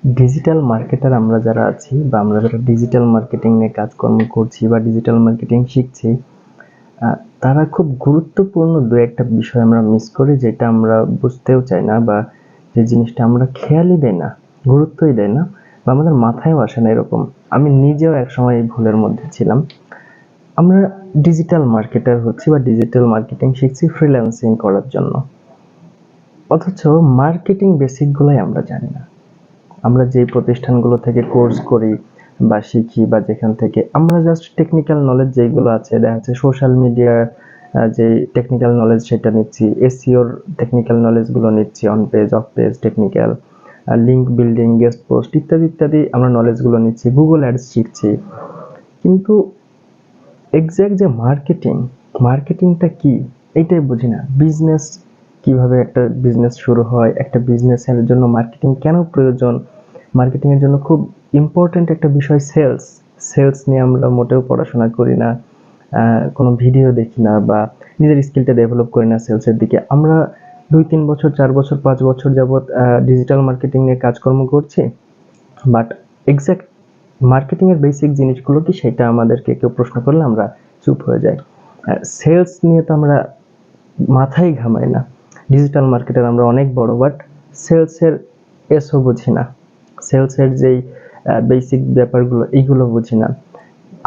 Digital marketer আমরা যারা আছি বা আমরা যারা ডিজিটাল মার্কেটিং নিয়ে কাজকর্ম করছি বা ডিজিটাল মার্কেটিং শিখছি, তারা খুব গুরুত্বপূর্ণ দু একটা বিষয় আমরা মিস করি, যেটা আমরা বুঝতেও চাই না বা যে জিনিসটা আমরা খেয়ালই দেই না, গুরুত্বই দেয় না বা আমাদের মাথায়ও আসে না এরকম। আমি নিজেও একসময় এই ভুলের মধ্যে ছিলাম। আমরা ডিজিটাল মার্কেটার হচ্ছি বা ডিজিটাল মার্কেটিং শিখছি ফ্রিল্যান্সিং করার জন্য, অথচ মার্কেটিং বেসিকগুলোই আমরা জানি না। আমরা যে প্রতিষ্ঠানগুলো থেকে কোর্স করি বা শিখি বা যেখান থেকে আমরা জাস্ট টেকনিক্যাল নলেজ যেগুলো আছে, দেখা যাচ্ছে সোশ্যাল মিডিয়ার যে টেকনিক্যাল নলেজ সেটা নিচ্ছি, এসইওর টেকনিক্যাল নলেজগুলো নিচ্ছি, on page of page technical, link building, guest post ইত্যাদি ইত্যাদি আমরা নলেজগুলো নিচ্ছি, গুগল অ্যাডস শিখছি। কিন্তু এক্স্যাক্ট যে মার্কেটিংটা কি এইটাই বুঝি না। বিজনেস কিভাবে একটা বিজনেস শুরু হয়, একটা বিজনেসের জন্য মার্কেটিং কেন প্রয়োজন, মার্কেটিং এর জন্য খুব ইম্পর্টেন্ট একটা বিষয় সেলস নিয়ে আমরা মোটেও পড়াশোনা করি না, কোনো ভিডিও দেখি না বা নিজের স্কিলটা ডেভেলপ করি না সেলসের দিকে। আমরা 2-3 বছর 4 বছর 5 বছর যাবৎ ডিজিটাল মার্কেটিং নিয়ে কাজকর্ম করছি, বাট এক্স্যাক্ট মার্কেটিং এর বেসিক জিনিসগুলো কি সেটা আমাদেরকে কেউ প্রশ্ন করলে আমরা চুপ হয়ে যাই। সেলস নিয়ে তো আমরা মাথায় ঘামাই না। ডিজিটাল মার্কেটার আমরা অনেক বড়, বাট সেলসের এসও বুঝি না, সেলসের যেই বেসিক ব্যাপারগুলো এইগুলো বুঝি না।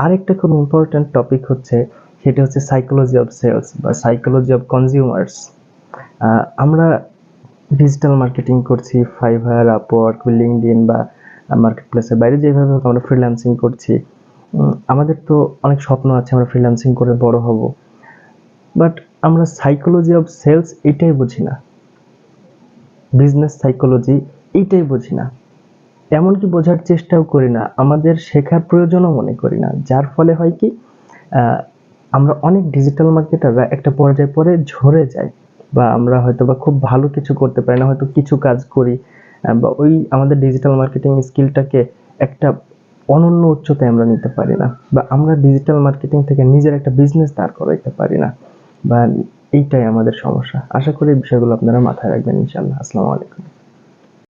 আরেকটা খুব ইম্পর্টেন্ট টপিক হচ্ছে, সেটা হচ্ছে সাইকোলজি অফ সেলস বা সাইকোলজি অফ কনজিউমার্স। আমরা ডিজিটাল মার্কেটিং করছি ফাইভার, আপওয়ার্ক, লিঙ্কডইন বা মার্কেট প্লেসের বাইরে যেভাবে হোক আমরা ফ্রিল্যান্সিং করছি। আমাদের তো অনেক স্বপ্ন আছে আমরা ফ্রিল্যান্সিং করে বড় হব, বাট আমরা সাইকোলজি অফ সেলস এটাই বুঝি না, বিজনেস সাইকোলজি এইটাই বুঝি না, এমনকি বোঝার চেষ্টাও করি না, আমাদের শেখার প্রয়োজনও মনে করি না। যার ফলে হয় কি, আমরা অনেক ডিজিটাল মার্কেটাররা একটা পর্যায়ে পরে ঝরে যাই বা আমরা হয়তো বা খুব ভালো কিছু করতে পারি না, হয়তো কিছু কাজ করি বা ওই আমাদের ডিজিটাল মার্কেটিং স্কিলটাকে একটা অনন্য উচ্চতায় আমরা নিতে পারি না, বা আমরা ডিজিটাল মার্কেটিং থেকে নিজের একটা বিজনেস দাঁড় করাইতে পারি না, বা এইটাই আমাদের সমস্যা। আশা করি এই বিষয়গুলো আপনারা মাথায় রাখবেন ইনশাআল্লাহ। আসসালামু আলাইকুম।